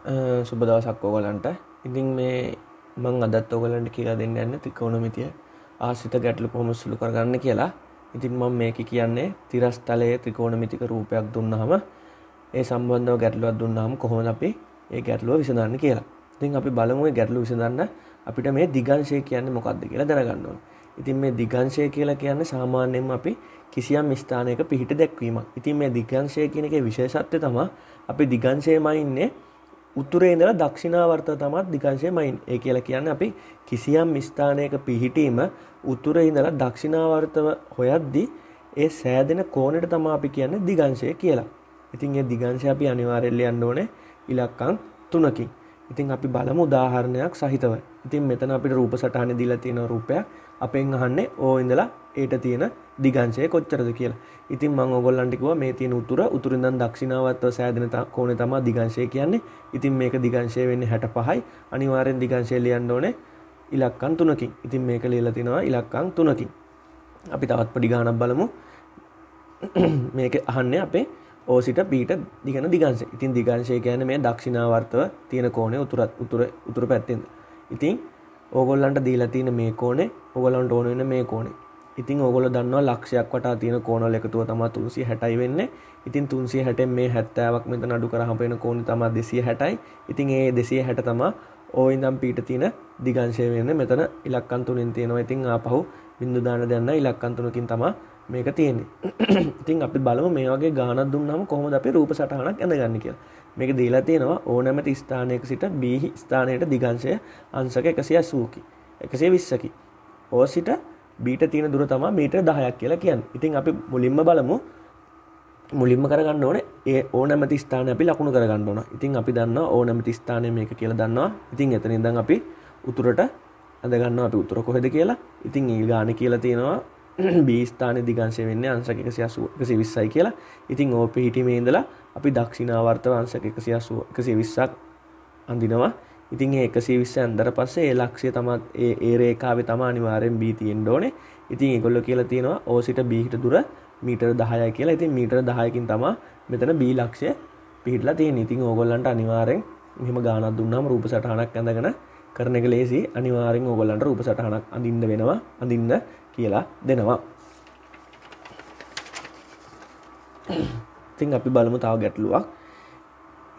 සුබ දවසක් ඕගලන්ට. ඉතින් මේ මම අදත් ඕගලන්ට කියලා දෙන්න යන්නේ ත්‍රිකෝණමිතිය ආශ්‍රිත ගැටලු කොහොමද සුළු කරගන්න කියලා. ඉතින් මම මේක කියන්නේ තිරස්තලයේ ත්‍රිකෝණමිතික රූපයක් දුන්නාම ඒ සම්බන්ධව ගැටලුවක් දුන්නාම කොහොමද අපි ඒ ගැටලුව විසඳන්නේ කියලා. ඉතින් අපි බලමු මේ ගැටලුව විසඳන්න අපිට මේ දිගංශය කියන්නේ මොකක්ද කියලා දැනගන්න ඕනේ. ඉතින් මේ දිගංශය කියලා කියන්නේ සාමාන්‍යයෙන්ම අපි කිසියම් ස්ථානයක පිහිට දැක්වීමක්. ඉතින් මේ දිගංශය කියන එකේ විශේෂත්වය තමයි අපි දිගංශයම ඉන්නේ උතුරේ ඉඳලා දක්ෂිණාවර්තව තමයි දිගංශයම ඉන්නේ. ඒ කියලා කියන්නේ අපි කිසියම් ස්ථානයක පිහිටීම උතුරේ ඉඳලා දක්ෂිණාවර්තව හොයද්දී ඒ සෑදෙන කෝණයට තමයි අපි කියන්නේ දිගංශය කියලා. ඉතින් මේ දිගංශය අපි අනිවාර්යයෙන් ලියන්න ඕනේ ඉලක්කම් 3කින්. ඉතින් අපි බලමු උදාහරණයක් සහිතව. ඉතින් මෙතන අපිට රූප සටහනේ දීලා තියෙන රූපයක් අපෙන් අහන්නේ ඕ ඉඳලා ඒට තියෙන දිගංශය කොච්චරද කියලා. ඉතින් මම ඕගොල්ලන්ට කිව්වා මේ තියෙන උතුර ඉඳන් දක්ෂිනාවත්ව සෑදෙන කෝණය තමයි දිගංශය කියන්නේ. ඉතින් මේක දිගංශය වෙන්නේ 65යි. අනිවාර්යෙන් දිගංශය ලියන්න ඕනේ ඉලක්කම් 3කින්. ඉතින් මේක ලියලා තිනවා ඉලක්කම් 3කින්. අපි තවත් පොඩි ගානක් බලමු. මේක අහන්නේ අපේ O සිට B ට දිගන දිගංශය. ඉතින් දිගංශය කියන්නේ මේ දක්ෂිනාවර්තව තියෙන කෝණය උතුර පැත්තෙන්ද. ඉතින් ඕගොල්ලන්ට දීලා තියෙන මේ කෝණය ඕගොල්ලන්ට ඕන වෙන මේ කෝණය. ඉතින් ඕගොල්ලෝ දන්නවා ලක්ෂයක් වටා තියෙන කෝණවල එකතුව තමයි 360යි වෙන්නේ. ඉතින් 360න් මේ 70ක් මෙතන අඩු කරාම වෙන කෝණය තමයි 260යි. ඉතින් ඒ 260 තමයි O ඉඳන් P ට තියෙන දිගංශය වෙන්නේ. මෙතන ඉලක්කම් 3න් තියෙනවා. ඉතින් ආපහු බිංදු දාන්න දෙන්න ඉලක්කම් 3කින් තමයි මේක තියෙන්නේ. ඉතින් අපි බලමු මේ වගේ ගානක් දුන්නාම කොහොමද අපි රූප සටහනක් ඇඳගන්නේ කියලා. මේක දීලා තියෙනවා ඕනෑම ස්ථානයක සිට B ස්ථානයට දිගංශය අංශක 180කි. 120කි. O සිට B ට තියෙන දුර තමයි මීටර 10ක් කියලා කියන්නේ. ඉතින් අපි මුලින්ම බලමු. මුලින්ම කරගන්න ඕනේ ඒ ඕනෑම ස්ථානය අපි ලකුණු කරගන්න ඕන. ඉතින් අපි දන්නවා ඕනෑම ස්ථානය මේක කියලා දන්නවා. ඉතින් එතන ඉඳන් අපි උතුරට ඇඳ ගන්නවා අපි උතුර කොහෙද කියලා. ඉතින් ඊ ගානේ කියලා තියෙනවා B ස්ථානයේ දිගංශය වෙන්නේ අංශක 120යි කියලා. ඉතින් O පිහිටීමේ ඉඳලා අපි දක්ෂිනාවර්තව අංශක 120ක් අඳිනවා. ඉතින් මේ 120 ඇඳලා පස්සේ ඒ ලක්ෂය තමයි ඒ රේඛාවේ තමයි අනිවාර්යෙන් B තියෙන්න ඕනේ. ඉතින් ඒගොල්ලෝ කියලා තියෙනවා O සිට B ට දුර මීටර 10යි කියලා. ඉතින් මීටර 10කින් තමයි මෙතන B ලක්ෂය පිහිටලා තියෙන්නේ. ඉතින් ඕගොල්ලන්ට අනිවාර්යෙන් මෙහෙම ගානක් දුන්නාම රූප සටහනක් ඇඳගෙන කරන එක ලේසි. අනිවාර්යෙන් ඕගොල්ලන්ට රූප සටහනක් අඳින්න වෙනවා. අඳින්න කියලා දෙනවා. ඉතින් අපි බලමු තව ගැටලුවක්.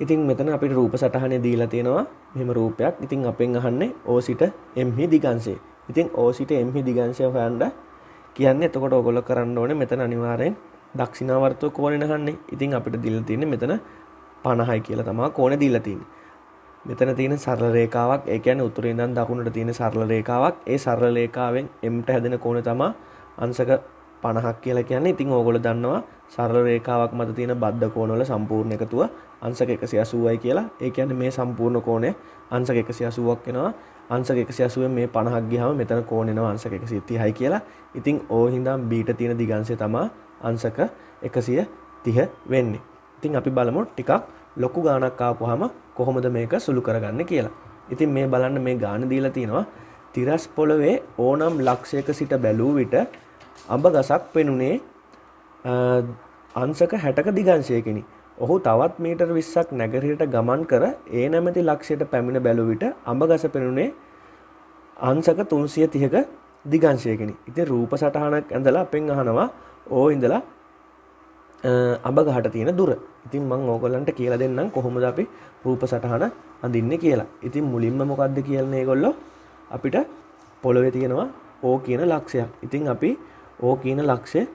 ඉතින් මෙතන අපිට රූප සටහනේ දීලා තියෙනවා මෙහෙම රූපයක්. ඉතින් අපෙන් අහන්නේ O සිට M හි දිගංශය. ඉතින් O සිට M හි දිගංශය හොයන්න කියන්නේ එතකොට ඔයගොල්ලෝ කරන්න ඕනේ මෙතන අනිවාර්යෙන් දක්ෂිනාවර්තව කෝණය නහන්නේ. ඉතින් අපිට දීලා තියෙන්නේ මෙතන 50යි කියලා තමයි කෝණය දීලා තියෙන්නේ. මෙතන තියෙන සරල රේඛාවක් ඒ කියන්නේ උතුරේ ඉඳන් දකුණට තියෙන සරල රේඛාවක්. ඒ සරල රේඛාවෙන් M ට හැදෙන කෝණය තමයි අංශක 50ක් කියලා කියන්නේ. ඉතින් ඕගොල්ලෝ දන්නවා සරල රේඛාවක් මත තියෙන බද්ධ කෝණවල සම්පූර්ණ එකතුව අංශක 180යි කියලා. ඒ කියන්නේ මේ සම්පූර්ණ කෝණය අංශක 180ක් වෙනවා. අංශක 180ෙන් මේ 50ක් ගියාම මෙතන කෝණය එනවා අංශක 130යි කියලා. ඉතින් O හින්දා B ට තියෙන දිගංශය තමයි අංශක 130 වෙන්නේ. ඉතින් අපි බලමු ටිකක් ලොකු ගාණක් ආපුවාම කොහොමද මේක සුළු කරගන්නේ කියලා. ඉතින් මේ බලන්න මේ ගාණ දීලා තියෙනවා තිරස් පොළවේ ඕනම් ලක්ෂයක සිට බැලූ විට අඹ ගසක් පෙනුනේ අංශක 60ක දිගංශයකිනි. ඔහු තවත් මීටර 20ක් නැගෙනහිරට ගමන් කර ඒ නැමැති ලක්ෂයට පැමිණ බැලූ විට අඹ ගස පෙනුනේ අංශක 330ක දිගංශයකිනි. ඉතින් රූප සටහනක් ඇඳලා අපෙන් අහනවා ඕ ඉඳලා අඹ ගහට තියෙන දුර. ඉතින් මම ඕගොල්ලන්ට කියලා දෙන්නම් කොහොමද අපි රූප සටහන අඳින්නේ කියලා. ඉතින් මුලින්ම මොකද්ද කියන්නේ ඒගොල්ලෝ අපිට පොළවේ තියෙනවා O කියන ලක්ෂයක්. ඉතින් අපි O කියන ලක්ෂය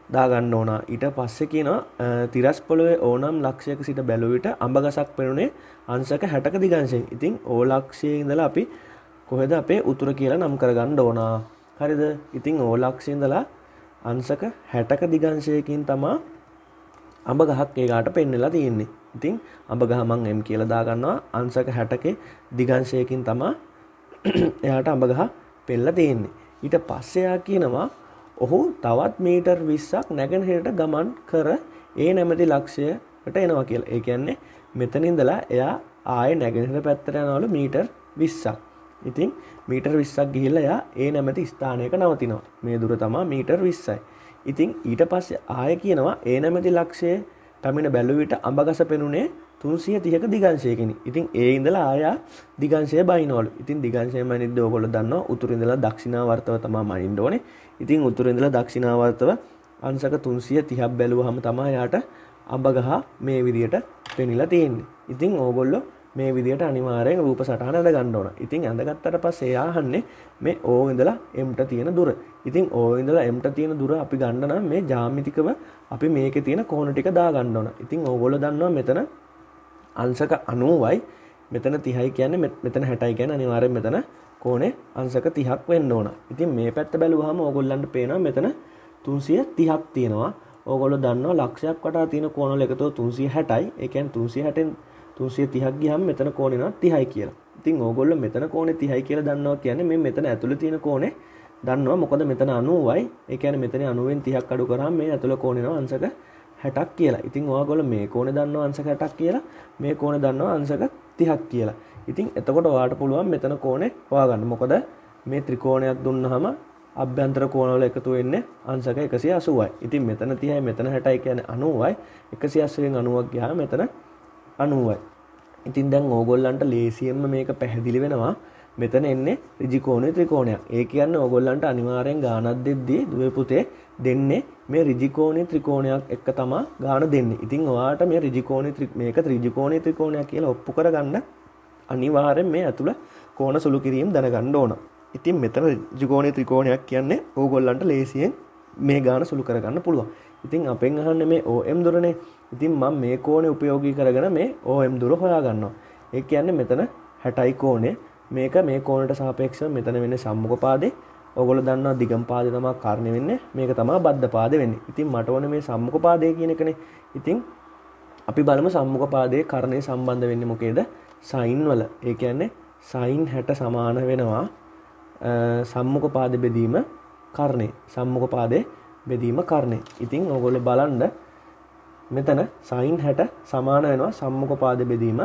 දා ගන්න ඕන. ඊට පස්සේ කියනවා තිරස් පොළවේ ඕනම් ලක්ෂයක සිට බැලුව විට අඹ ගසක් පෙනුනේ අංශක 60ක දිගංශයෙන්. ඉතින් O ලක්ෂයේ ඉඳලා අපි කොහෙද අපේ උතුර කියලා නම් කරගන්න ඕන. හරිද? ඉතින් O ලක්ෂයේ ඉඳලා අංශක 60ක දිගංශයකින් තමයි අඹ ගහක් ඒකට පෙන්නලා තියෙන්නේ. ඉතින් අඹ ගහ මං M කියලා දා ගන්නවා. අංශක 60කේ දිගංශයකින් තමයි එයාට අඹ ගහ පෙන්නලා තියෙන්නේ. ඊට පස්සේ එයා කියනවා ඔහු තවත් මීටර් 20ක් නැගෙනහිරට ගමන් කර ඒ නැමැති ලක්ෂයට එනවා කියලා. ඒ කියන්නේ මෙතන ඉඳලා එයා ආයේ නැගෙනහිර පැත්තට යනවලු මීටර් 20ක්. ඉතින් මීටර් 20ක් ගිහිල්ලා එයා ඒ නැමැති ස්ථානයක නවතිනවා. මේ දුර තමයි මීටර් 20යි. ඉතින් ඊට පස්සේ ආයෙ කියනවා ඒ නැමැති ලක්ෂයේ පැමිණ බැලුව විට අඹ ගස පෙනුනේ 330ක දිගංශයකින්. ඉතින් ඒ ඉඳලා ආයා දිගංශය බයිනවලු. ඉතින් දිගංශය මනිද්දී ඕගොල්ලෝ දන්නවා උතුරු ඉඳලා දක්ෂිණාවර්තව තමයි මනින්න ඕනේ. ඉතින් උතුරු ඉඳලා දක්ෂිණාවර්තව අංශක 330ක් බැලුවහම තමයි යාට අඹ ගහ මේ විදියට පෙනිලා තියෙන්නේ. ඉතින් ඕගොල්ලෝ මේ විදියට අනිවාර්යෙන් රූප සටහන අඳ ගන්න ඕන. ඉතින් අඳගත්තට පස්සේ එයා අහන්නේ මේ O ඉඳලා Mට තියෙන දුර. ඉතින් O ඉඳලා Mට තියෙන දුර අපි ගන්න නම් මේ ජ්‍යාමිතිකව අපි මේකේ තියෙන කෝණ ටික දා ගන්න ඕන. ඉතින් ඕගොල්ලෝ දන්නවා මෙතන අංශක 90යි මෙතන 30යි කියන්නේ මෙතන 60යි කියන්නේ අනිවාර්යෙන් මෙතන කෝණේ අංශක 30ක් වෙන්න ඕන. ඉතින් මේ පැත්ත බැලුවාම ඕගොල්ලන්ට පේනවා මෙතන 330ක් තියෙනවා. ඕගොල්ලෝ දන්නවා ලක්ෂයක් වටා තියෙන කෝණ වල එකතුව 360යි. ඒ කියන්නේ 360න් 330ක් ගියහම මෙතන කෝණේ නවා 30යි කියලා. ඉතින් ඕගොල්ලෝ මෙතන කෝණේ 30යි කියලා දන්නවා කියන්නේ මේ මෙතන ඇතුළේ තියෙන කෝණේ දන්නවා. මොකද මෙතන 90යි. ඒ කියන්නේ මෙතන 90න් 30ක් අඩු කරාම මේ ඇතුළේ කෝණේ නවා අංශක 60ක් කියලා. ඉතින් ඔයගොල්ලෝ මේ කෝණේ දන්නවා අංශක 60ක් කියලා. මේ කෝණේ දන්නවා අංශක 30ක් කියලා. ඉතින් එතකොට ඔයාලට පුළුවන් මෙතන කෝණේ හොයාගන්න. මොකද මේ ත්‍රිකෝණයක් දුන්නාම අභ්‍යන්තර කෝණ වල එකතු වෙන්නේ අංශක 180යි. ඉතින් මෙතන 30යි මෙතන 60යි කියන්නේ 90යි. 180න් 90ක් ගියාම මෙතන 90යි. ඉතින් දැන් ඕගොල්ලන්ට ලේසියෙන්ම මේක පැහැදිලි වෙනවා. මෙතන එන්නේ ඍජු කෝණේ ත්‍රිකෝණයක්. ඒ කියන්නේ ඕගොල්ලන්ට අනිවාර්යෙන් ගානක් දෙද්දී දුවේ පුතේ දෙන්නේ මේ ඍජු කෝණේ ත්‍රිකෝණයක් එක්ක තමයි ගාන දෙන්නේ. ඉතින් ඔයාලට මේ ඍජු කෝණේ මේක ත්‍රිජු කෝණේ ත්‍රිකෝණයක් කියලා ඔප්පු කරගන්න අනිවාර්යෙන් මේ ඇතුළ කෝණ සුළු කිරීම දැනගන්න ඕන. ඉතින් මෙතන ඍජු කෝණේ ත්‍රිකෝණයක් කියන්නේ ඕගොල්ලන්ට ලේසියෙන් මේ ගාන සුළු කරගන්න පුළුවන්. ඉතින් අපෙන් අහන්නේ මේ OM දුරනේ. ඉතින් මම මේ කෝණේ උපයෝගී කරගෙන මේ OM දුර හොයාගන්නවා. ඒ කියන්නේ මෙතන 60යි කෝණේ. මේක මේ කෝණයට සාපේක්ෂව මෙතන වෙන්නේ සම්මුඛ පාදේ. ඕගොල්ලෝ දන්නවා දිගම පාදේ තමයි කර්ණය වෙන්නේ. මේක තමයි බද්ධ පාදේ වෙන්නේ. ඉතින් මට ඕනේ මේ සම්මුඛ පාදේ කියන එකනේ. ඉතින් අපි බලමු සම්මුඛ පාදයේ කර්ණය සම්බන්ධ වෙන්නේ මොකේද? සයින් වල. ඒ කියන්නේ සයින් 60 සමාන වෙනවා සම්මුඛ පාදේ බෙදීම කර්ණය. සම්මුඛ පාදේ බෙදීම කර්ණය. ඉතින් ඕගොල්ලෝ බලන්න මෙතන sin 60 සමාන වෙනවා සම්මුඛ පාදේ බෙදීම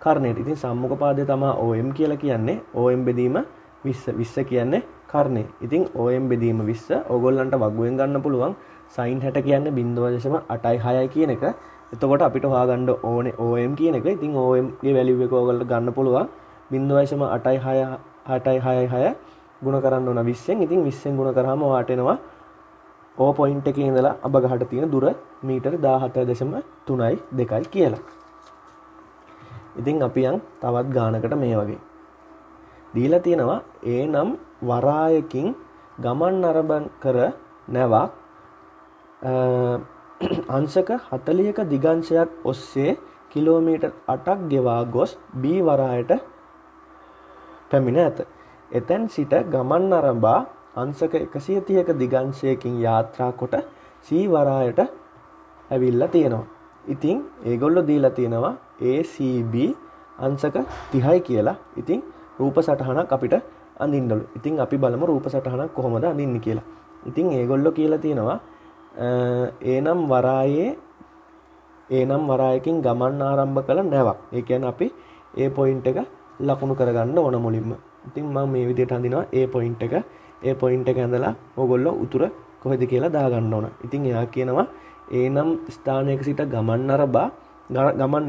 කර්ණයට. ඉතින් සම්මුඛ පාදේ තමයි OM කියලා කියන්නේ. OM බෙදීම 20 20 කියන්නේ කර්ණය. ඉතින් OM බෙදීම 20 ඕගොල්ලන්ට වගුවෙන් ගන්න පුළුවන්. sin 60 කියන්නේ 0.86යි කියන එක. එතකොට අපිට හොයාගන්න ඕනේ OM කියන එක. ඉතින් OM ගේ වැලියු එක ඕගොල්ලන්ට ගන්න පුළුවන් 0.8666 ගුණ කරන්න ඕන 20න්. ඉතින් 20න් ගුණ කරාම ඔයාට එනවා O පොයින්ට් එකේ ඉඳලා අඹ ගහට තියෙන දුර මීටර 17.32යි කියලා. ඉතින් අපි යන් තවත් ගානකට මේ වගේ. දීලා තියෙනවා ඒ නම් වරායකින් ගමන් අරඹන් කර නැවක් අංශක 40ක දිගංශයක් ඔස්සේ කිලෝමීටර් 8ක් ගෙවා ගොස් B වරායට පැමිණ ඇත. එතෙන් සිට ගමන් අරඹා අංශක 130ක දිගංශයකින් යාත්‍රා කොට C වරායට ඇවිල්ලා තියෙනවා. ඉතින් ඒගොල්ලෝ දීලා තියෙනවා ACB අංශක 30යි කියලා. ඉතින් රූප සටහනක් අපිට අඳින්නලු. ඉතින් අපි බලමු රූප සටහනක් කොහොමද අඳින්නේ කියලා. ඉතින් ඒගොල්ලෝ කියලා තියෙනවා එනම් වරායකින් ගමන් ආරම්භ කළ නැවක්. ඒ කියන්නේ අපි A පොයින්ට් එක ලකුණු කරගන්න ඕන මුලින්ම. ඉතින් මම මේ විදිහට අඳිනවා A පොයින්ට් එක. A පොයින්ට් එක ඇඳලා ඕගොල්ලෝ උතුර කොහෙද කියලා දාගන්න ඕන. ඉතින් එයා කියනවා එනම් ස්ථානයක සිට ගමන්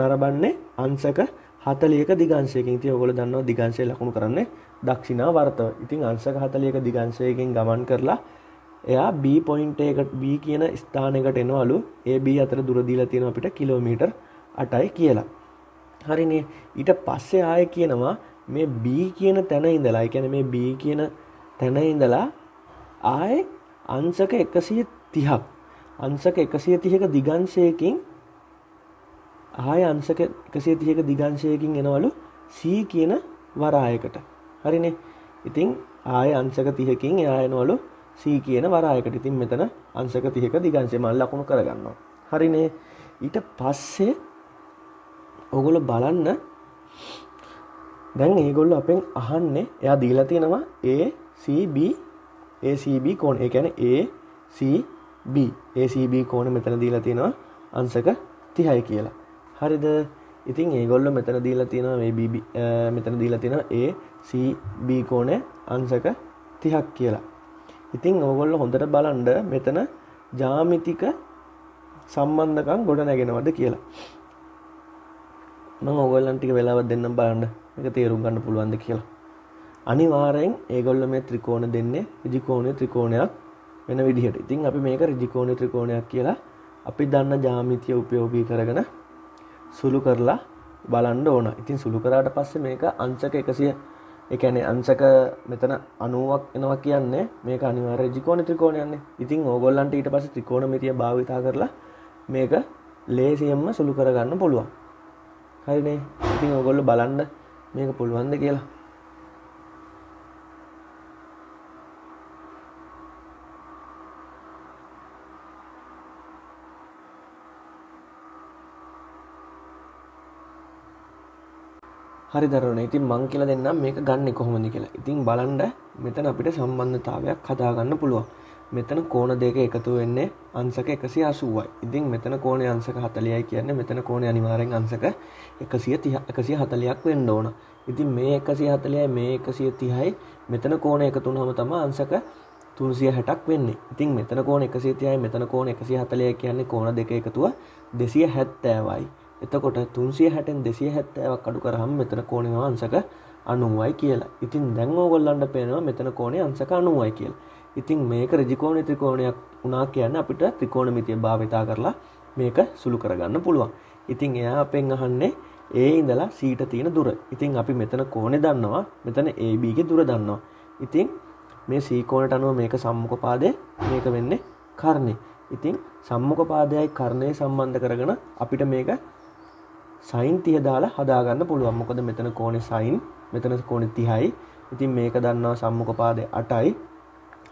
නරඹන්නේ අංශක 40ක දිගංශයකින්. ඉතින් ඔයගොල්ලෝ දන්නවා දිගංශය ලකුණු කරන්නේ දක්ෂිනාවර්තව. ඉතින් අංශක 40ක දිගංශයකින් ගමන් කරලා එයා B පොයින්ට් එකට B කියන ස්ථානයකට එනවලු. A B අතර දුර දීලා තියෙනවා අපිට කිලෝමීටර් 8යි කියලා. හරිනේ. ඊට පස්සේ ආයේ කියනවා මේ B කියන තැන ඉඳලා, ඒ කියන්නේ මේ B කියන තැන ඉඳලා ආයේ අංශක 130ක් අංශක 130ක දිගංශයකින් ආය අංශක 130ක දිගංශයකින් එනවලු C කියන වරායකට. හරිනේ. ඉතින් ආය අංශක 30කින් එයා එනවලු C කියන වරායකට. ඉතින් මෙතන අංශක 30ක දිගංශය මම ලකුණු කරගන්නවා. හරිනේ. ඊට පස්සේ ඔයගොල්ලෝ බලන්න දැන් මේගොල්ලෝ අපෙන් අහන්නේ එයා දීලා තියෙනවා ACB කෝණ. ඒ කියන්නේ ACB කෝණ මෙතන දීලා තියෙනවා අංශක 30යි කියලා. හරිද? ඉතින් ඒගොල්ලෝ මෙතන දීලා තියෙනවා මේ BB මෙතන දීලා තියෙනවා ACB කෝණය අංශක 30ක් කියලා. ඉතින් ඕගොල්ලෝ හොඳට බලන්න මෙතන ජ්‍යාමිතික සම්බන්ධකම් ගොඩ නැගෙනවද කියලා. මම ඕගොල්ලන්ට ටික වෙලාවක් දෙන්නම් බලන්න මේක තේරුම් ගන්න පුළුවන්ද කියලා. අනිවාර්යෙන් ඒගොල්ලෝ මේ ත්‍රිකෝණ දෙන්නේ ඍජු කෝණීය ත්‍රිකෝණයක් වෙන විදිහට. ඉතින් අපි මේක ඍජු කෝණීය ත්‍රිකෝණයක් කියලා අපි දන්න ජ්‍යාමිතිය උපයෝගී කරගෙන සුළු කරලා බලන්න ඕන. ඉතින් සුළු කරාට පස්සේ මේක අංශක 100 ඒ කියන්නේ අංශක මෙතන 90ක් එනවා කියන්නේ මේක අනිවාර්ය ඍජු කෝණීය ත්‍රිකෝණයක්නේ. ඉතින් ඕගොල්ලන්ට ඊට පස්සේ ත්‍රිකෝණමිතිය භාවිතා කරලා මේක ලේසියෙන්ම සුළු කරගන්න පුළුවන්. හරිනේ. ඉතින් ඕගොල්ලෝ බලන්න මේක පුළුවන්ද කියලා. හරි දරුවනේ. ඉතින් මං කියලා දෙන්නම් මේක ගන්නෙ කොහොමද කියලා. ඉතින් බලන්න මෙතන අපිට සම්බන්ධතාවයක් හදාගන්න පුළුවන්. මෙතන කෝණ දෙක එකතු වෙන්නේ අංශක 180යි. ඉතින් මෙතන කෝණේ අංශක 40යි කියන්නේ මෙතන කෝණේ අනිවාර්යෙන් අංශක 130 140ක් වෙන්න ඕන. ඉතින් මේ 140යි මේ 130යි මෙතන කෝණ එකතු වුනහම තමයි අංශක 360ක් වෙන්නේ. ඉතින් මෙතන කෝණ 130යි මෙතන කෝණ 140යි කියන්නේ කෝණ දෙක එකතුව 270යි. එතකොට 360න් 270ක් අඩු කරාම මෙතන කෝණේ අංශක 90යි කියලා. ඉතින් දැන් ඕගොල්ලන්ට පේනවා මෙතන කෝණේ අංශක 90යි කියලා. ඉතින් මේක ඍජු කෝණීය ත්‍රිකෝණයක් වුණා කියන්නේ අපිට ත්‍රිකෝණමිතිය භාවිතා කරලා මේක සුළු කරගන්න පුළුවන්. ඉතින් එයා අපෙන් අහන්නේ A ඉඳලා C ට තියෙන දුර. ඉතින් අපි මෙතන කෝණේ දන්නවා, මෙතන AB ගේ දුර දන්නවා. ඉතින් මේ C කෝණයට අනුව මේක සම්මුඛ පාදය, මේක වෙන්නේ කර්ණය. ඉතින් සම්මුඛ පාදයයි කර්ණය සම්බන්ධ කරගෙන අපිට මේක sin 30 දාලා හදාගන්න පුළුවන්. මොකද මෙතන කෝණේ sin, මෙතන කෝණේ 30යි. ඉතින් මේක දන්නවා සම්මුඛ පාදය 8යි.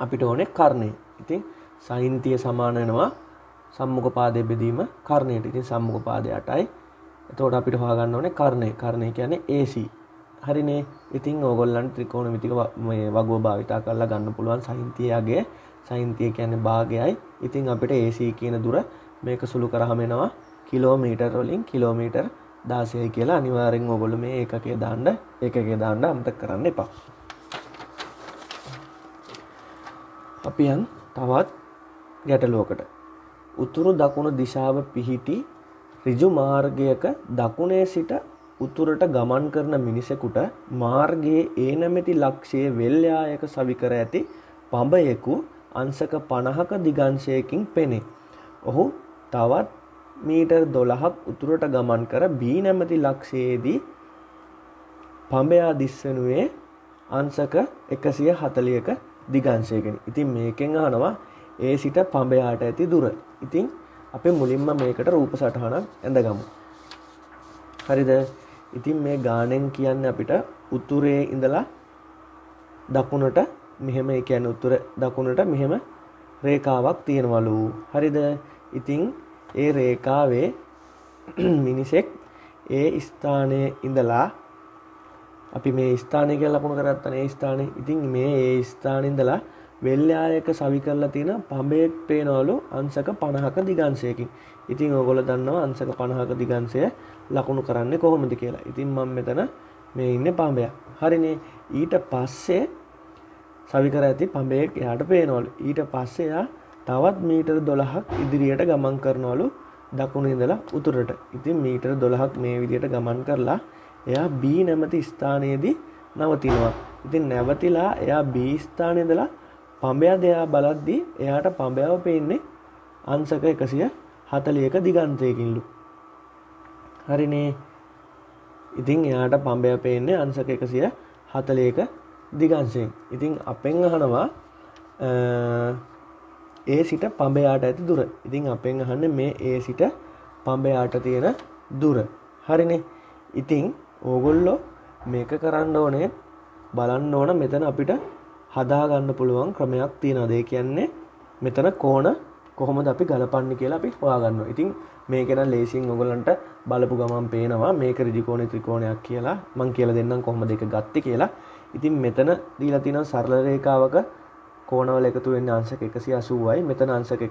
අපිට ඕනේ කර්ණය. ඉතින් sin 30 සමාන වෙනවා සම්මුඛ පාදයේ බෙදීම කර්ණයට. ඉතින් සම්මුඛ පාදය 8යි. එතකොට අපිට හොයාගන්න ඕනේ කර්ණය. කර්ණය කියන්නේ AC. හරිනේ. ඉතින් ඕගොල්ලන්ට ත්‍රිකෝණමිතික මේ වගුව භාවිතා කරලා ගන්න පුළුවන් sin 30ගේ sin 30 කියන්නේ භාගයයි. ඉතින් අපිට AC කියන දුර මේක සුළු කරාම එනවා කිලෝමීටර වලින් කිලෝමීටර් 16යි කියලා. අනිවාර්යෙන් ඕගොල්ලෝ මේ ඒකකයේ දාන්න අමතක කරන්න එපා. අපි යන් තවත් ගැටලුවකට. උතුරු දකුණු දිශාව පිහිටි ඍජු මාර්ගයක දකුණේ සිට උතුරට ගමන් කරන මිනිසෙකුට මාර්ගයේ ඒ නැමැති ලක්ෂයේ වෙල්යායක සවිකර ඇති පඹයෙකු අංශක 50ක දිගංශයකින් පෙනේ. ඔහු තවත් මීටර් 12ක් උතුරට ගමන් කර B නැමැති ලක්ෂයේදී පඹයා දිස්වනුයේ අංශක 140ක දිගංශයකින්. ඉතින් මේකෙන් අහනවා A සිට පඹයාට ඇති දුර. ඉතින් අපි මුලින්ම මේකට රූප සටහනක් ඇඳගමු. හරිද? ඉතින් මේ ගානෙන් කියන්නේ අපිට උතුරේ ඉඳලා දකුණට මෙහෙම, ඒ කියන්නේ උතුර දකුණට මෙහෙම රේඛාවක් තියෙනවලු. හරිද? ඉතින් ඒ රේඛාවේ මිනිසෙක් ඒ ස්ථානයේ ඉඳලා අපි මේ ස්ථානය කියලා ලකුණු කරගත්තානේ ඒ ස්ථානේ. ඉතින් මේ ඒ ස්ථානේ ඉඳලා වෙල්යායක සවි කරලා තියෙන පඹයක් පේනවලු අංශක 50ක දිගංශයකින්. ඉතින් ඕගොල්ලෝ දන්නවා අංශක 50ක දිගංශය ලකුණු කරන්නේ කොහොමද කියලා. ඉතින් මම මෙතන මේ ඉන්නේ පඹයක්. හරිනේ. ඊට පස්සේ සවි කර ඇති පඹයක් එයාට පේනවලු. ඊට පස්සේ එයා තවත් මීටර 12ක් ඉදිරියට ගමන් කරනවලු දකුණේ ඉඳලා උතුරට. ඉතින් මීටර 12ක් මේ විදිහට ගමන් කරලා එයා B නැමැති ස්ථානයේදී නවතිනවා. ඉතින් නැවතිලා එයා B ස්ථානයේ ඉඳලා පඹයා දෙයා බලද්දී එයාට පඹයව පේන්නේ අංශක 140ක දිගන්තයකින්ලු. හරිනේ. ඉතින් එයාට පඹය පේන්නේ අංශක 140ක දිගංශයෙන්. ඉතින් අපෙන් අහනවා A සිට පඹයාට ඇති දුර. ඉතින් අපෙන් අහන්නේ මේ A සිට පඹයාට තියෙන දුර. හරිනේ. ඉතින් ඕගොල්ලෝ මේක කරන්න ඕනේ බලන්න ඕන මෙතන අපිට හදා ගන්න පුළුවන් ක්‍රමයක් තියෙනවා. ඒ කියන්නේ මෙතන කෝණ කොහොමද අපි ගලපන්නේ කියලා අපි හොයාගන්නවා. ඉතින් මේක නම් ලේසියෙන් ඔයගලන්ට බලපු ගමන් පේනවා මේක ඍජු කෝණී ත්‍රිකෝණයක් කියලා. මම කියලා දෙන්නම් කොහොමද ඒක ගත්තේ කියලා. ඉතින් මෙතන දීලා තියෙනවා සරල රේඛාවක කෝණවල එකතු වෙන්නේ අංශක 180යි. මෙතන අංශක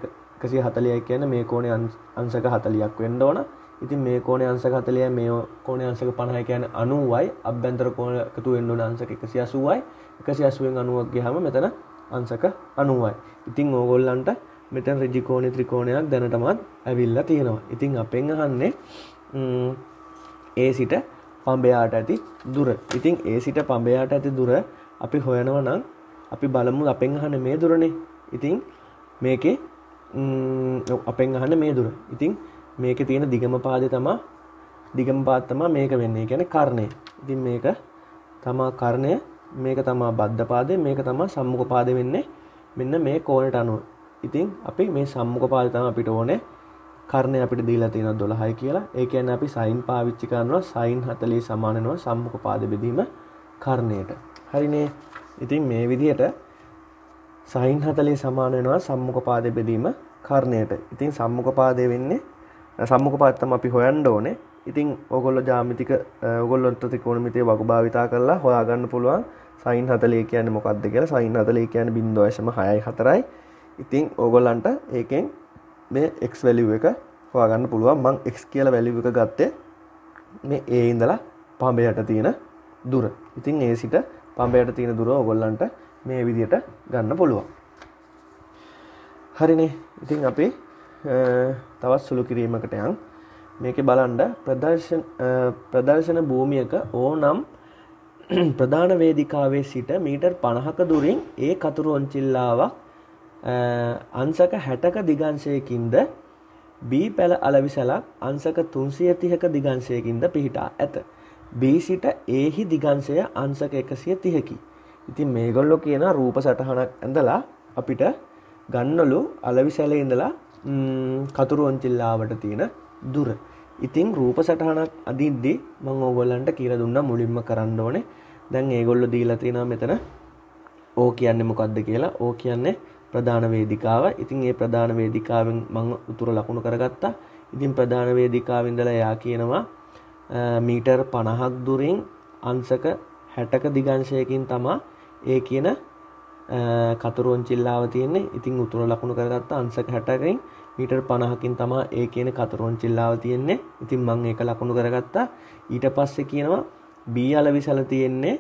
140යි කියන්නේ මේ කෝණේ අංශක 40ක් වෙන්න ඕන. ඉතින් මේ කෝණේ අංශක 40යි මේ කෝණේ අංශක 50යි කියන්නේ 90යි. අභ්‍යන්තර කෝණ එකතු වෙන්න ඕන අංශක 180යි. 180න් 90ක් ගියාම මෙතන අංශක 90යි. ඉතින් ඕගොල්ලන්ට මෙතන ඍජු කෝණී ත්‍රිකෝණයක් දැනටමත් ඇවිල්ලා තියෙනවා. ඉතින් අපෙන් අහන්නේ ඒ සිට පඹයාට ඇති දුර. ඉතින් ඒ සිට පඹයාට ඇති දුර අපි හොයනවා නම් අපි බලමු අපෙන් අහන්නේ මේ දුරනේ. ඉතින් මේකේ අපෙන් අහන්නේ මේ දුර. ඉතින් මේකේ තියෙන දිගම පාදේ තමයි මේක වෙන්නේ. ඒ කියන්නේ කර්ණය. ඉතින් මේක තමයි කර්ණය, මේක තමයි බද්ධ පාදේ, මේක තමයි සම්මුඛ පාදේ වෙන්නේ. මෙන්න මේ කෝණයට අනුව. ඉතින් අපි මේ සම්මුඛ පාදේ තමයි අපිට ඕනේ. කර්ණය අපිට දීලා තියෙනවා 12යි කියලා. ඒ කියන්නේ අපි sin පාවිච්චි කරනවා. sin 40 සමාන වෙනවා සම්මුඛ පාදේ බෙදීම කර්ණයට. හරිනේ. ඉතින් මේ විදිහට sin 40 සමාන වෙනවා සම්මුඛ පාදේ බෙදීම කර්ණයට. ඉතින් සම්මුඛ පාදේ වෙන්නේ සම්මුඛ පාද තමයි අපි හොයන්න ඕනේ. ඉතින් ඕගොල්ලෝ ජ්‍යාමිතික ඕගොල්ලොන්ට ත්‍රිකෝණමිතිය වග භාවිතා කරලා හොයාගන්න පුළුවන් sin 40 කියන්නේ මොකක්ද කියලා. sin 40 කියන්නේ 0.64යි. ඉතින් ඕගොල්ලන්ට ඒකෙන් මේ x value එක හොයාගන්න පුළුවන්. මම x කියලා value එක ගත්තේ මේ a ඉඳලා පඹයට තියෙන දුර. ඉතින් a සිට පඹයට තියෙන දුර ඕගොල්ලන්ට මේ විදිහට ගන්න පුළුවන්. හරිනේ. ඉතින් අපි තවත් සුළු කිරීමකට යන්. මේකේ බලන්න ප්‍රදර්ශන භූමියක ඕනම් ප්‍රධාන වේදිකාවේ සිට මීටර් 50ක දුරින් ඒ කතුරු ඔන්චිල්ලාවක් අංශක 60ක දිගංශයකින්ද B පැල අලවිසලක් අංශක 330ක දිගංශයකින්ද පිහිටා ඇත. B සිට A හි දිගංශය අංශක 130කි. ඉතින් මේගොල්ලෝ කියන රූප සටහනක් ඇඳලා අපිට ගන්නලු අලවිසලේ ඉඳලා කතුරු ඔන්චිල්ලාවට තියෙන දුර. ඉතින් රූප සටහනක් අදිද්දී මම ඕගොල්ලන්ට කියලා දුන්නා මුලින්ම කරන්න ඕනේ. දැන් ඒගොල්ලෝ දීලා තියෙනවා මෙතන O කියන්නේ මොකක්ද කියලා. O කියන්නේ ප්‍රධාන වේදිකාව. ඉතින් මේ ප්‍රධාන වේදිකාවෙන් මම උතුර ලකුණු කරගත්තා. ඉතින් ප්‍රධාන වේදිකාවෙන් ඉඳලා එයා කියනවා මීටර් 50ක් දුරින් අංශක 60ක දිගංශයකින් තමයි ඒ කියන කතුරු ඔන්චිල්ලාව තියෙන්නේ. ඉතින් උතුර ලකුණු කරගත්තා අංශක 60කින් මීටර් 50කින් තමයි ඒ කියන කතුරු ඔන්චිල්ලාව තියෙන්නේ. ඉතින් මම ඒක ලකුණු කරගත්තා. ඊට පස්සේ කියනවා B අලවිසල තියෙන්නේ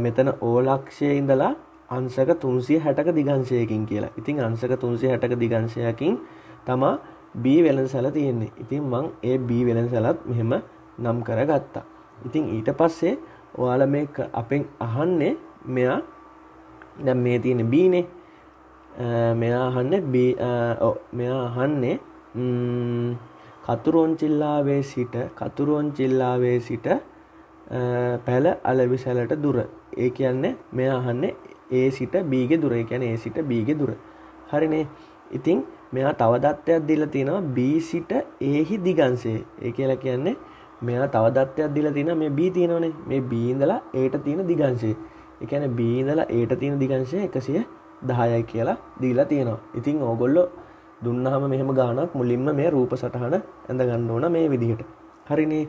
මෙතන O ලක්ෂයේ ඉඳලා අංශක 360ක දිගංශයකින් කියලා. ඉතින් අංශක 360ක දිගංශයකින් තමයි B වෙළඳසැල තියෙන්නේ. ඉතින් මම ඒ B වෙළඳසැලත් මෙහෙම නම් කරගත්තා. ඉතින් ඊට පස්සේ ඔයාලා මේ අපෙන් අහන්නේ මෙයා දැන් මේ තියෙන්නේ B නේ. මෙයා අහන්නේ කතුරු ඔන්චිල්ලාවේ සිට පැල අලවිසලට දුර. ඒ කියන්නේ මෙයා අහන්නේ A සිට B ගේ දුර. ඒ කියන්නේ A සිට B ගේ දුර. හරිනේ. ඉතින් මෙයා තව දත්තයක් දීලා තිනවා B සිට A හි දිගංශය. ඒ කියලා කියන්නේ මෙයා තව දත්තයක් දීලා තිනවා මේ B තියෙනවනේ. මේ B ඉඳලා Aට තියෙන දිගංශය. ඒ කියන්නේ B ඉඳලා Aට තියෙන දිගංශය 110යි කියලා දීලා තියෙනවා. ඉතින් ඕගොල්ලෝ දුන්නාම මෙහෙම ගානක් මුලින්ම මේ රූප සටහන ඇඳ ගන්න ඕන මේ විදිහට. හරිනේ.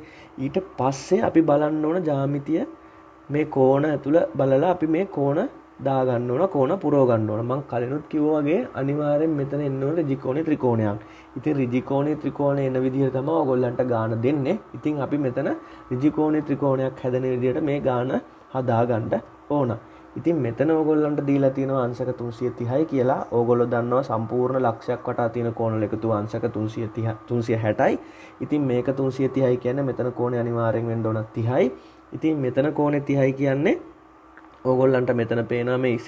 ඊට පස්සේ අපි බලන්න ඕන ජ්‍යාමිතිය මේ කෝණ ඇතුළ බලලා අපි මේ කෝණ දා ගන්න ඕන, කෝණ පුරව ගන්න ඕන. මම කලිනුත් කිව්වා වගේ අනිවාර්යෙන් මෙතන එන්න ඕන ඍජු කෝණේ ත්‍රිකෝණයක්. ඉතින් ඍජු කෝණේ ත්‍රිකෝණය එන විදිහට තමයි ඕගොල්ලන්ට ගාන දෙන්නේ. ඉතින් අපි මෙතන ඍජු කෝණේ ත්‍රිකෝණයක් හැදෙන විදිහට මේ ගාන හදා ගන්න ඕන. ඉතින් මෙතන ඕගොල්ලන්ට දීලා තියෙනවා අංශක 330යි කියලා. ඕගොල්ලෝ දන්නවා සම්පූර්ණ ලක්ෂයක් වටා තියෙන කෝණ එකතුව අංශක 360යි. ඉතින් මේක 330යි කියන්නේ මෙතන කෝණේ අනිවාර්යෙන් වෙන්න ඕන 30යි. ඉතින් මෙතන කෝණේ 30යි කියන්නේ ඕගොල්ලන්ට මෙතන පේනවා මේ Z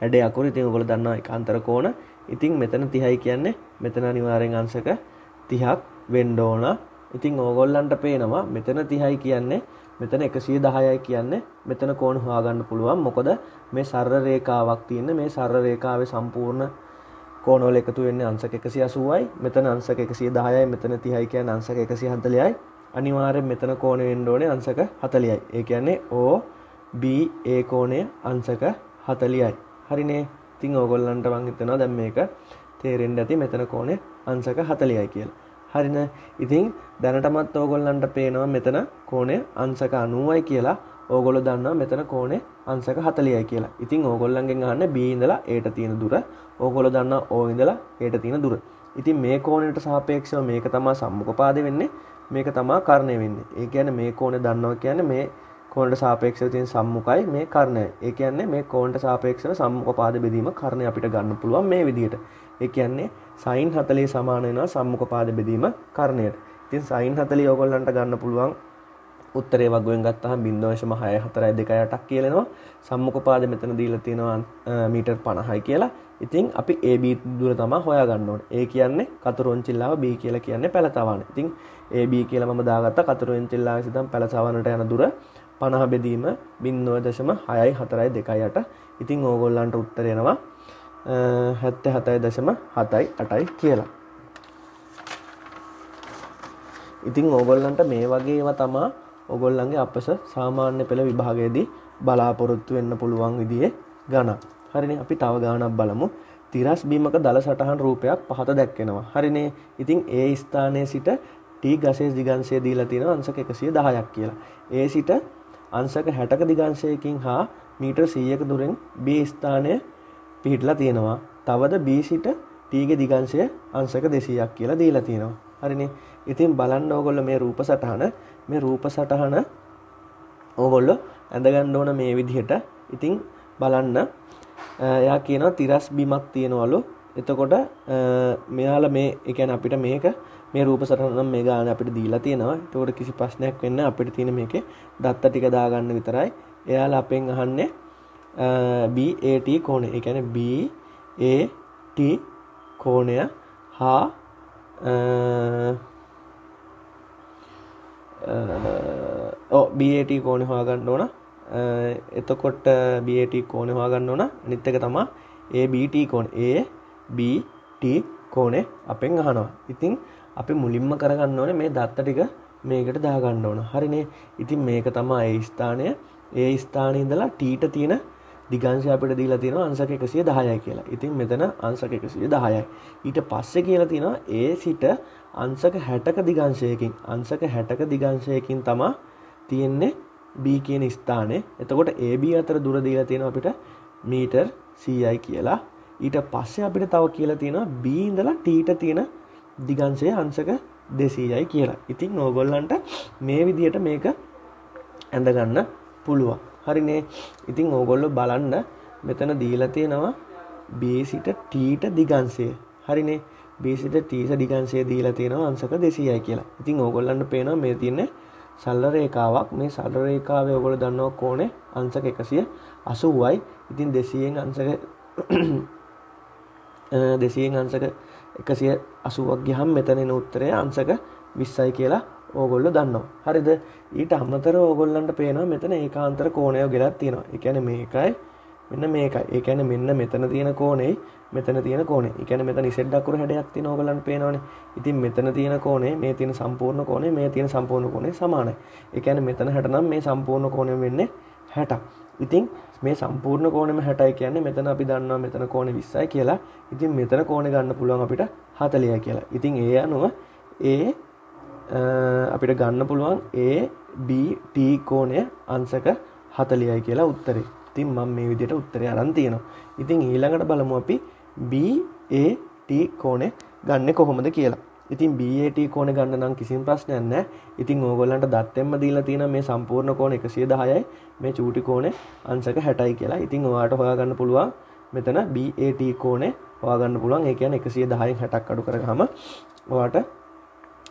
හැඩය අකුරු. ඉතින් ඕගොල්ලෝ දන්නවා ඒකාන්තර කෝණ. ඉතින් මෙතන 30යි කියන්නේ මෙතන අනිවාර්යෙන් අංශක 30ක් වෙන්න ඕන. ඉතින් ඕගොල්ලන්ට පේනවා මෙතන 30යි කියන්නේ මෙතන 110යි කියන්නේ මෙතන කෝණ හොයාගන්න පුළුවන්. මොකද මේ සරල රේඛාවක් තියෙන මේ සරල රේඛාවේ සම්පූර්ණ කෝණවල එකතු වෙන්නේ අංශක 180යි. මෙතන අංශක 110යි. මෙතන 30යි කියන්නේ අංශක 140යි. අනිවාර්යෙන් මෙතන කෝණය වෙන්න ඕනේ අංශක 40යි. ඒ කියන්නේ OBA කෝණය අංශක 40යි. හරිනේ. ඉතින් ඕගොල්ලන්ට මම හිතනවා දැන් මේක තේරෙන්න ඇති මෙතන කෝණය අංශක 40යි කියලා. හරින. ඉතින් දැනටමත් ඕගොල්ලන්ට පේනවා මෙතන කෝණය අංශක 90යි කියලා. ඕගොල්ලෝ දන්නවා මෙතන කෝණය අංශක 40යි කියලා. ඉතින් ඕගොල්ලන්ගෙන් අහන්නේ B ඉඳලා Aට තියෙන දුර. ඕගොල්ලෝ දන්නවා O ඉඳලා Aට තියෙන දුර. ඉතින් මේ කෝණයට සාපේක්ෂව මේක තමයි සම්මුඛ පාදේ වෙන්නේ. මේක තමයි කර්ණය වෙන්නේ. ඒ කියන්නේ මේ කෝණය දන්නවා කියන්නේ මේ කෝණයට සාපේක්ෂව තියෙන සම්මුඛයි මේ කර්ණයයි. ඒ කියන්නේ මේ කෝණයට සාපේක්ෂව සම්මුඛ පාද බෙදීම කර්ණය අපිට ගන්න පුළුවන් මේ විදිහට. ඒ කියන්නේ sin 40 සමාන වෙනවා සම්මුඛ පාද බෙදීම කර්ණයට. ඉතින් sin 40 ඔයගොල්ලන්ට ගන්න පුළුවන් උත්තරේ වගුවෙන් ගත්තාම 0.6428ක් කියලා එනවා. සම්මුඛ පාද මෙතන දීලා තියෙනවා මීටර් 50යි කියලා. ඉතින් අපි AB දුර තමයි හොයාගන්න ඕනේ. A කියන්නේ කතුරුවෙන්චිල්ලාව, B කියලා කියන්නේ පැලතවන. ඉතින් AB කියලා මම දාගත්තා කතුරුවෙන්චිල්ලාවේ සිටන් පැලතවනට යන දුර 50 බෙදීම 0.64228. ඉතින් ඕගොල්ලන්ට උත්තරේ එනවා 77.78යි කියලා. ඉතින් ඕගොල්ලන්ට මේ වගේ ඒවා තමයි ඕගොල්ලන්ගේ අපස සාමාන්‍ය පෙළ විභාගයේදී බලාපොරොත්තු වෙන්න පුළුවන් විදිහේ ගණන්. හරිනේ අපි තව ගණනක් බලමු. තිරස් බීමක දල සටහන් රූපයක් පහත දැක්වෙනවා. හරිනේ. ඉතින් A ස්ථානයේ සිට T ගසේ දිගංශය දීලා තියෙනවා අංශක 110ක් කියලා. A සිට අංශක 60ක දිගංශයකින් හා මීටර 100ක දුරෙන් B ස්ථානය පිහිටලා තියෙනවා. තවද B සිට T ගේ දිගංශය අංශක 200ක් කියලා දීලා තියෙනවා. හරිනේ. ඉතින් බලන්න ඕගොල්ලෝ මේ රූප සටහන ඕගොල්ලෝ ඇඳ ගන්න ඕන මේ විදිහට. ඉතින් බලන්න එයා කියනවා තිරස් බිමක් තියනවලු. එතකොට මෙයාලා මේ ඒ කියන්නේ අපිට මේ රූප සටහන නම් මේ ගාන අපිට දීලා තියෙනවා. එතකොට කිසි ප්‍රශ්නයක් වෙන්නේ අපිට තියෙන මේකේ දත්ත ටික දාගන්න විතරයි. එයාලා අපෙන් අහන්නේ BAT කෝණය. ඒ කියන්නේ BAT කෝණය හා BAT කෝණය හොයාගන්න ඕන. එතකොට BAT කෝණය හොයාගන්න ඕන. අනිත් එක තමයි ABT කෝණය. ABT කෝණය අපෙන් අහනවා. ඉතින් අපි මුලින්ම කරගන්න ඕනේ මේ දත්ත ටික මේකට දාගන්න ඕන. හරිනේ. ඉතින් මේක තමයි A ස්ථානය. A ස්ථානයේ ඉඳලා T ට තියෙන දිගංශය අපිට දීලා තියෙනවා අංශක 110යි කියලා. ඉතින් මෙතන අංශක 110යි. ඊට පස්සේ කියලා තියෙනවා A සිට අංශක 60ක දිගංශයකින් තමයි තියෙන්නේ B කියන ස්ථානේ. එතකොට AB අතර දුර දීලා තියෙනවා අපිට මීටර් 100යි කියලා. ඊට පස්සේ අපිට තව කියලා තියෙනවා B ඉඳලා T ට තියෙන දිගංශය අංශක 200යි කියලා. ඉතින් ඕගොල්ලන්ට මේ විදිහට මේක ඇඳ ගන්න පුළුවන්. හරිනේ. ඉතින් ඕගොල්ලෝ බලන්න මෙතන දීලා තියෙනවා B සිට T ට දිගංශය. හරිනේ. B සිට T ට දිගංශය දීලා තියෙනවා අංශක 200යි කියලා. ඉතින් ඕගොල්ලන්ට පේනවා මේ තියෙන්නේ සරල රේඛාවක්. මේ සරල රේඛාවේ ඕගොල්ලෝ දන්නවා කෝණය අංශක 180යි. ඉතින් 200න් අංශක 180ක් ගියහම මෙතන එන උත්තරය අංශක 20යි කියලා ඕගොල්ලෝ දන්නවා. හරිද? ඊට අමතරව ඕගොල්ලන්ට පේනවා මෙතන ඒකාන්තර කෝණය ගෙලක් තියෙනවා. ඒ කියන්නේ මේකයි මෙන්න මේකයි. ඒ කියන්නේ මෙන්න මෙතන තියෙන කෝණෙයි මෙතන තියෙන කෝණෙයි. ඒ කියන්නේ මෙතන ඉසෙඩ් අකුර හැඩයක් තියෙන ඕගොල්ලන්ට පේනවනේ. ඉතින් මෙතන තියෙන කෝණය මේ තියෙන සම්පූර්ණ කෝණය මේ තියෙන සම්පූර්ණ කෝණය සමානයි. ඒ කියන්නේ මෙතන 60 නම් මේ සම්පූර්ණ කෝණය වෙන්නේ 60ක්. ඉතින් මේ සම්පූර්ණ කෝණයම 60යි කියන්නේ මෙතන අපි දන්නවා මෙතන කෝණය 20යි කියලා. ඉතින් මෙතන කෝණය ගන්න පුළුවන් අපිට 40යි කියලා. ඉතින් ඒ අනුව අපිට ගන්න පුළුවන් ABT කෝණය අංශක 40යි කියලා උත්තරේ. ඉතින් මම මේ විදිහට උත්තරය අරන් තියෙනවා. ඉතින් ඊළඟට බලමු අපි BAT කෝණය ගන්නෙ කොහොමද කියලා. ඉතින් BAT කෝණය ගන්න නම් කිසිම ප්‍රශ්නයක් නැහැ. ඉතින් ඕගොල්ලන්ට දත්තෙන්ම දීලා තියෙන මේ සම්පූර්ණ කෝණ 110යි මේ චූටි කෝණය අංශක 60යි කියලා. ඉතින් ඔයාලට හොයාගන්න පුළුවන් මෙතන BAT කෝණය හොයාගන්න පුළුවන්. ඒ කියන්නේ 110න් 60ක් අඩු කරගහම ඔයාලට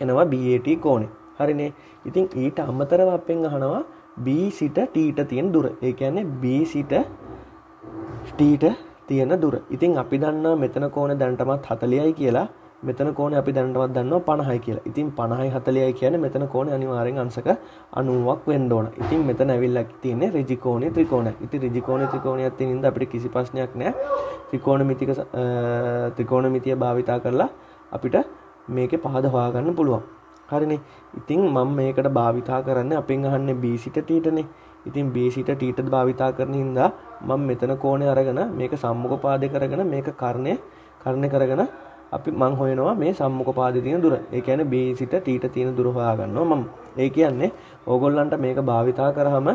එනවා BAT කෝණය. හරිනේ. ඉතින් ඊට අමතරව අපෙන් අහනවා B සිට T ට තියෙන දුර. ඒ කියන්නේ B සිට T ට තියෙන දුර. ඉතින් අපි දන්නවා මෙතන කෝණය දැනටමත් 40යි කියලා. මෙතන කෝණය අපි දැනටමත් දන්නවා 50යි කියලා. ඉතින් 50යි 40යි කියන්නේ මෙතන කෝණය අනිවාර්යෙන් අංශක 90ක් වෙන්න ඕන. ඉතින් මෙතන ඇවිල්ලා තියෙන්නේ ඍජු කෝණීය ත්‍රිකෝණයක්. ඉතින් ඍජු කෝණීය ත්‍රිකෝණයක් තියෙන ඉඳ අපිට කිසි ප්‍රශ්නයක් නැහැ. ත්‍රිකෝණමිතිය භාවිතා කරලා අපිට මේකේ පහද හොයාගන්න පුළුවන්. හරිනේ. ඉතින් මම මේකට භාවිතා කරන්නේ අපෙන් අහන්නේ B සිට T ටනේ. ඉතින් B සිට T ට භාවිතා කරන හින්දා මම මෙතන කෝණය අරගෙන මේක සම්මුඛ පාදේ කරගෙන මේක කර්ණය කරගෙන අපි මං හොයනවා මේ සම්මුඛ පාදේ තියෙන දුර. ඒ කියන්නේ B සිට T ට තියෙන දුර හොයාගන්නවා මම. ඒ කියන්නේ ඕගොල්ලන්ට මේක භාවිතා කරාම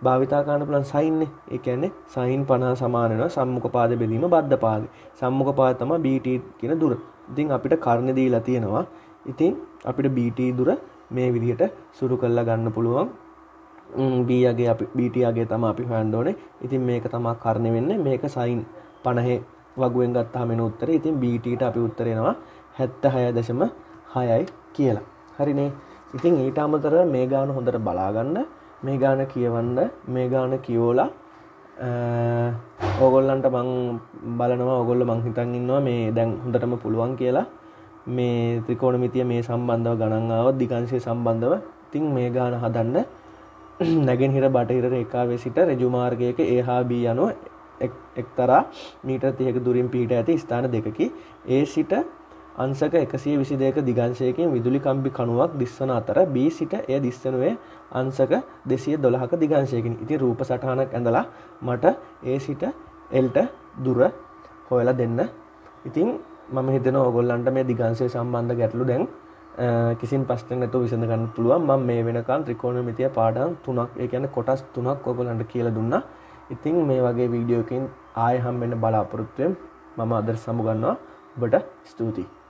භාවිතා කරන්න පුළුවන් sin නේ. ඒ කියන්නේ sin 50 සමාන වෙනවා සම්මුඛ පාදේ බෙදීම බද්ධ පාදේ. සම්මුඛ පාද තමයි BT කියන දුර. ඉතින් අපිට කර්ණය දීලා තියෙනවා. ඉතින් අපිට BT දුර මේ විදිහට සුරු කරලා ගන්න පුළුවන්. BT යගේ තමයි අපි හොයන්න ඕනේ. ඉතින් මේක තමයි කර්ණය වෙන්නේ. මේක sin 50 වගුවෙන් ගත්තාම එන උත්තරේ. ඉතින් BT ට අපි උත්තර එනවා 76.6යි කියලා. හරිනේ. ඉතින් ඊට අමතරව මේ ගාන හොඳට බලා ගන්න, මේ ගාන කියවන්න, මේ ගාන කියවලා ඕගොල්ලන්ට මං බලනවා ඕගොල්ලෝ මං හිතන් ඉන්නවා මේ දැන් හොඳටම පුළුවන් කියලා මේ ත්‍රිකෝණමිතිය මේ සම්බන්ධව ගණන් ආවත් දිගංශය සම්බන්ධව. ඉතින් මේ ගාන හදන්න නැගෙනහිර බටහිර රේඛාවේ සිට ඍජු මාර්ගයක A හා B යන එක්තරා මීටර් 30ක දුරින් පිහිට ඇති ස්ථාන දෙකකි. A සිට අංශක 122ක දිගංශයකින් විදුලි කම්බි කණුවක් දිස්වන අතර B සිට එය දිස්වනුයේ අංශක 212ක දිගංශයකින්. ඉතින් රූප සටහනක් ඇඳලා මට A සිට L ට දුර හොයලා දෙන්න. ඉතින් මම හිතනවා ඔයගොල්ලන්ට මේ දිගංශය සම්බන්ධ ගැටලු දැන් කිසිම ප්‍රශ්නයක් නැතුව විසඳ ගන්න පුළුවන්. මම මේ වෙනකන් ත්‍රිකෝණමිතිය පාඩම් 3ක්, ඒ කියන්නේ කොටස් 3ක් ඔයගොල්ලන්ට කියලා දුන්නා. ඉතින් මේ වගේ වීඩියෝ එකකින් ආයෙ හම්බෙන්න බලාපොරොත්තු වෙමු. මම අද සමු ගන්නවා. ඔබට ස්තුතියි.